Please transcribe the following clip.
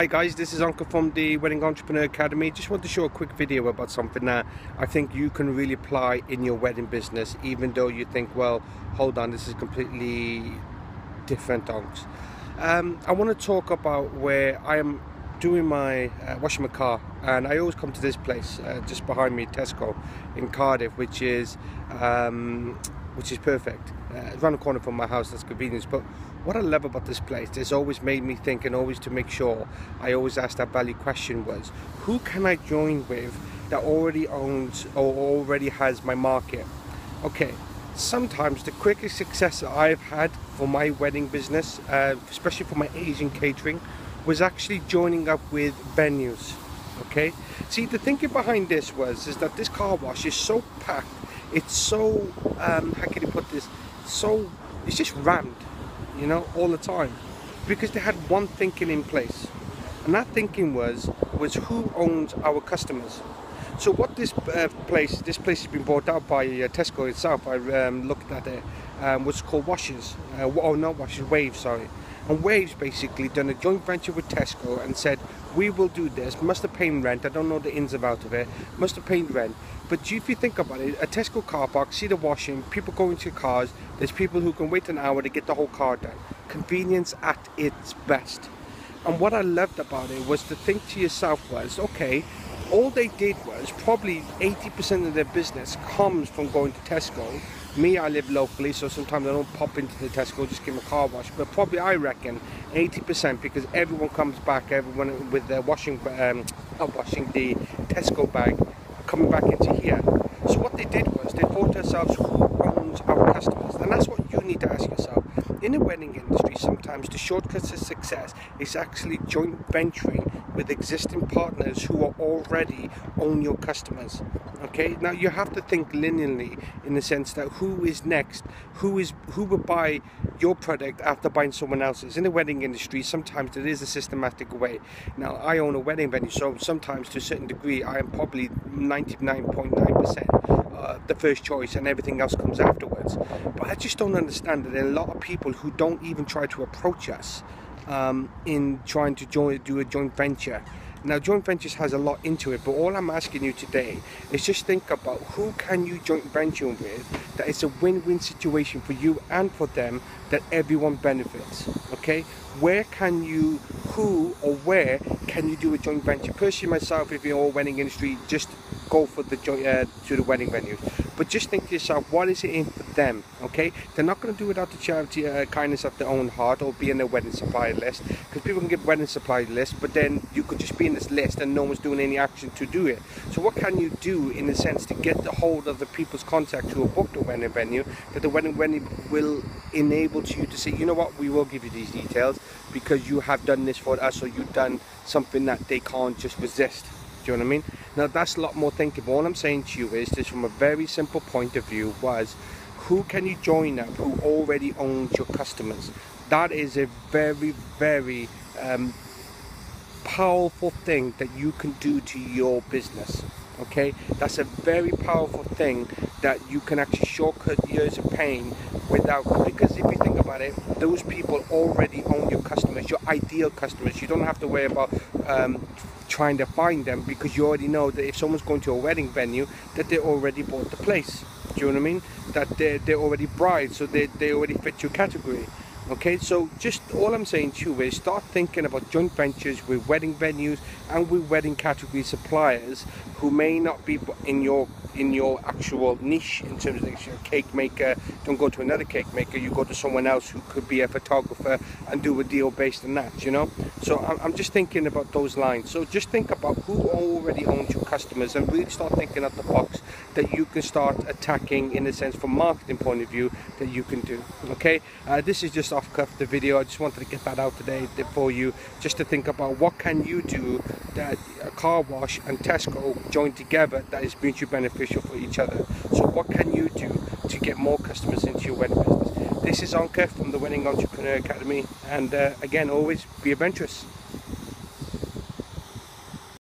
Hi guys, this is Onkar from the Wedding Entrepreneur Academy. Just want to show a quick video about something that I think you can really apply in your wedding business, even though you think, well, hold on, this is completely different, Onks. I want to talk about where I am doing my washing my car, and I always come to this place just behind me, Tesco in Cardiff, which is perfect. It's around the corner from my house. That's convenience. But what I love about this place, it's always made me think, and always to make sure I always ask that value question was, who can I join with that already owns or already has my market? Okay, sometimes the quickest success that I've had for my wedding business, especially for my Asian catering, was actually joining up with venues. Okay, see, the thinking behind this is that this car wash is so packed, it's so how can you put this, so it's just rammed, you know, all the time, because they had one thinking in place, and that thinking was who owns our customers. So what this place has been bought out by Tesco itself. I looked at it, what's called Washes, not Washes, Waves, sorry. And Waves basically done a joint venture with Tesco and said, we will do this, must have paid rent, I don't know the ins and outs of it, must have paid rent. But if you think about it, a Tesco car park, see the washing, people go into cars, there's people who can wait an hour to get the whole car done. Convenience at its best. And what I loved about it was to think to yourself was, okay, all they did was probably 80% of their business comes from going to Tesco. Me, I live locally, so sometimes I don't pop into the Tesco, just give them a car wash. But probably I reckon 80%, because everyone comes back, everyone with their not washing, the Tesco bag, coming back into here. So what they did was they thought to themselves, who owns our customers? And that's what you need to ask yourself. In the wedding industry, sometimes the shortcut to success is actually joint venturing with existing partners who are already own your customers. Okay, now you have to think linearly in the sense that who is next, who will buy your product after buying someone else's. In the wedding industry, sometimes it is a systematic way. Now, I own a wedding venue, so sometimes to a certain degree, I am probably 99.9% the first choice, and everything else comes afterwards. But I just don't understand that there are a lot of people who don't even try to approach us in trying to do a joint venture. Now, joint ventures has a lot into it, but all I'm asking you today is just think about who can you joint venture with that it's a win-win situation for you and for them, that everyone benefits. Okay, where can you do a joint venture? Personally, myself, if you're all wedding industry, just go for the to the wedding venue. But just think to yourself, what is it in for them? Okay, they're not going to do it out of charity kindness of their own heart, or be in their wedding supply list, because people can get wedding supply list, but then you could just be in this list and no one's doing any action to do it. So what can you do in a sense to get the hold of the people's contact who have booked a wedding venue, that the wedding venue will enable you to say, you know what, we will give you these details because you have done this for us, or you've done something that they can't just resist. Do you know what I mean? Now, that's a lot more thinking. All I'm saying to you is, just from a very simple point of view, was who can you join up who already owns your customers? That is a very, very powerful thing that you can do to your business. Okay, that's a very powerful thing that you can actually shortcut years of pain without, because if you think about it, those people already own your customers, your ideal customers. You don't have to worry about trying to find them, because you already know that if someone's going to a wedding venue, that they already bought the place. Do you know what I mean? That they're already brides, so they already fit your category. Okay, so just all I'm saying to you is start thinking about joint ventures with wedding venues and with wedding category suppliers who may not be in your actual niche in terms of a cake maker. Don't go to another cake maker, you go to someone else who could be a photographer and do a deal based on that, you know. So I'm just thinking about those lines. So just think about who already owns your customers, and really start thinking out the box that you can start attacking, in a sense, from marketing point of view, that you can do. Okay, this is just off cuff the video. I just wanted to get that out today for you, just to think about what can you do that a car wash and Tesco join together that is mutually beneficial for each other. So what can you do to get more customers into your wedding business? This is Onkar from the Wedding Entrepreneur Academy, and again, always be adventurous.